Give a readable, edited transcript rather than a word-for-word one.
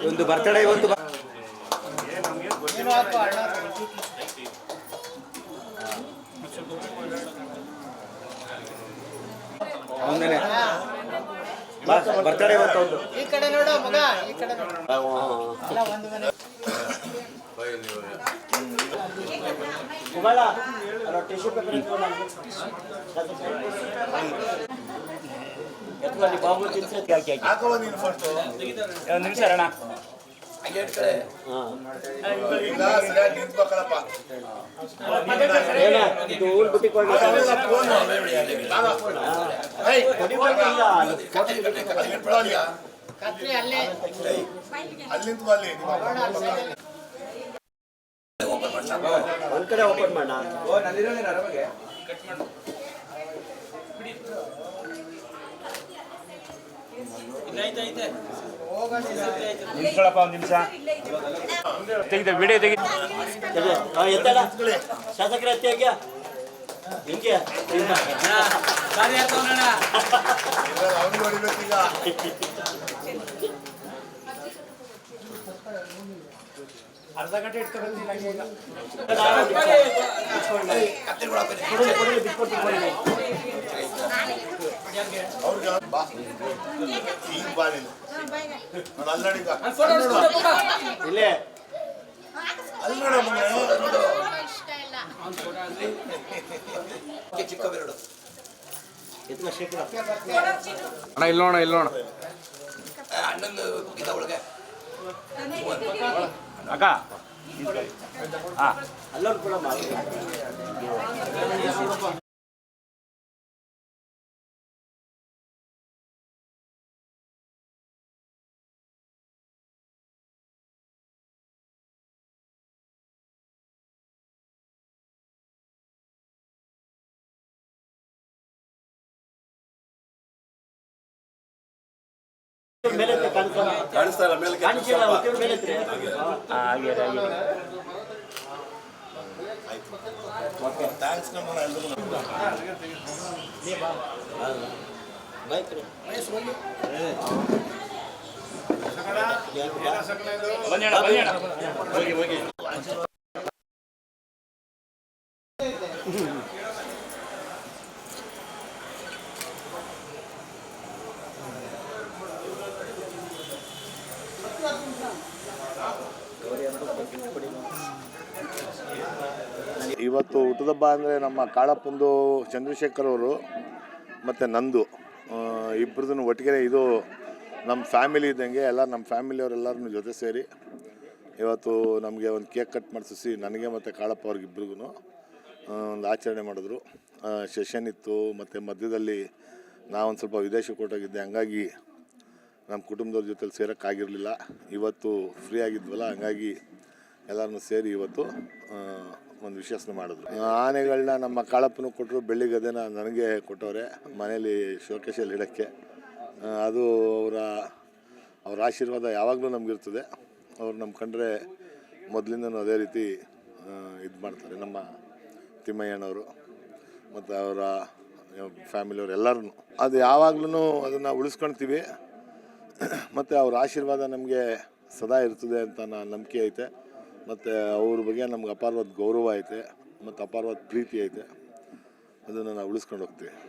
ಒಂದು ಬರ್ತಡೇ ಇವತ್ತು ಅವನೇ ಬರ್ತಡೇ ಇವತ್ತು ಒಂದು ಈ ಕಡೆ ನೋಡು ಮಗ ಈ ಕಡೆ ಅಲ್ಲ ಒಂದು ಮನೆ ಕುಬಳ ಅಲ್ಲ ಟಿಶ್ಯೂ ಪೇಪರ್ ಎತ್ಕೊಳ್ಳಿ ಬಾಬು ತಿನ್ಸೆ ಯಾಕೆ ಹಾಕೋ ನೀನು ಫಸ್ಟ್ ಒಂದು ನಿಮಿಷ ಅಣ್ಣ ಇದು ಊರ್ ಬಿಟ್ಟು ಕತ್ರಿ ಅಲ್ಲೇ ಒಂದ್ ಕಡೆ ಓಪನ್ ಮಾಡ ನಿಂತ್ಕೊಳ್ಳಪ್ಪ ಒಂದು ನಿಮಿಷ ತೆಗಿದ ವಿಡಿಯೋ ತೆಗಿ ಎತ್ತಡ ಶಾಸಕರ ಎತ್ತಿಯಾಗ್ಯ ಹಿಂಗೆ ಅರ್ಧ ಗಂಟೆ ಇಟ್ಕೊಂಡು ಇಲ್ಲೇ ಅಣ್ಣ ಇಲ್ಲೋಣ ಇಲ್ಲೋಣ ಅಕ್ಕ ಹಾ ಅಲ್ಲೊಂದು ಕೂಡ ಕಾಣಿಸ್ತಾ ಮೇಲೆ ಥ್ಯಾಂಕ್ಸ್ ನಮ್ಮ ಎಲ್ರಿಗೂ ಇವತ್ತು ಹುಟ್ಟದಬ್ಬ ಅಂದರೆ ನಮ್ಮ ಕಾಳಪ್ಪಂದು ಚಂದ್ರಶೇಖರ್ ಅವರು ಮತ್ತು ನಂದು ಇಬ್ಬರದನ್ನು ಒಟ್ಟಿಗೆ ಇದು ನಮ್ಮ ಫ್ಯಾಮಿಲಿ ಇದ್ದಂಗೆ ಎಲ್ಲ ನಮ್ಮ ಫ್ಯಾಮಿಲಿಯವರೆಲ್ಲರೂ ಜೊತೆ ಸೇರಿ ಇವತ್ತು ನಮಗೆ ಒಂದು ಕೇಕ್ ಕಟ್ ಮಾಡಿಸಿ ನನಗೆ ಮತ್ತು ಕಾಳಪ್ಪ ಅವ್ರಿಗಿಬ್ರಿಗೂ ಒಂದು ಆಚರಣೆ ಮಾಡಿದ್ರು. ಸೆಷನ್ ಇತ್ತು ಮತ್ತು ಮಧ್ಯದಲ್ಲಿ ನಾವೊಂದು ಸ್ವಲ್ಪ ವಿದೇಶಕ್ಕೆ ಹೊರಟೋಗಿದ್ದೆ, ಹಂಗಾಗಿ ನಮ್ಮ ಕುಟುಂಬದವ್ರ ಜೊತೆಲಿ ಸೇರೋಕ್ಕಾಗಿರಲಿಲ್ಲ. ಇವತ್ತು ಫ್ರೀ ಆಗಿದ್ವಲ್ಲ, ಹಂಗಾಗಿ ಎಲ್ಲರನ್ನೂ ಸೇರಿ ಇವತ್ತು ಒಂದು ವಿಶೇಷ ಮಾಡಿದ್ರು. ಆನೆಗಳನ್ನ ನಮ್ಮ ಕಾಳಪ್ಪನೂ ಕೊಟ್ಟರು, ಬೆಳ್ಳಿ ಗದೆನ ನನಗೆ ಕೊಟ್ಟವ್ರೆ ಮನೇಲಿ ಶೋಕೇಶಲ್ಲಿ ಇಡೋಕ್ಕೆ. ಅದು ಅವರ ಆಶೀರ್ವಾದ ಯಾವಾಗಲೂ ನಮಗಿರ್ತದೆ. ಅವ್ರು ನಮ್ಮ ಕಂಡ್ರೆ ಮೊದಲಿಂದನೂ ಅದೇ ರೀತಿ ಇದು ಮಾಡ್ತಾರೆ. ನಮ್ಮ ತಿಮ್ಮಯ್ಯನವರು ಮತ್ತು ಅವರ ಫ್ಯಾಮಿಲಿಯವ್ರು ಎಲ್ಲರೂ ಅದು ಯಾವಾಗಲೂ ಅದನ್ನು ಉಳಿಸ್ಕೊಳ್ತೀವಿ. ಮತ್ತು ಅವ್ರ ಆಶೀರ್ವಾದ ನಮಗೆ ಸದಾ ಇರ್ತದೆ ಅಂತ ನಂಬಿಕೆ ಐತೆ. ಮತ್ತು ಅವ್ರ ಬಗ್ಗೆ ನಮ್ಗೆ ಅಪಾರವಾದ ಗೌರವ ಐತೆ ಮತ್ತು ಅಪಾರವಾದ ಪ್ರೀತಿ ಐತೆ. ಅದನ್ನು ನಾವು ಉಳಿಸ್ಕೊಂಡು ಹೋಗ್ತೀವಿ.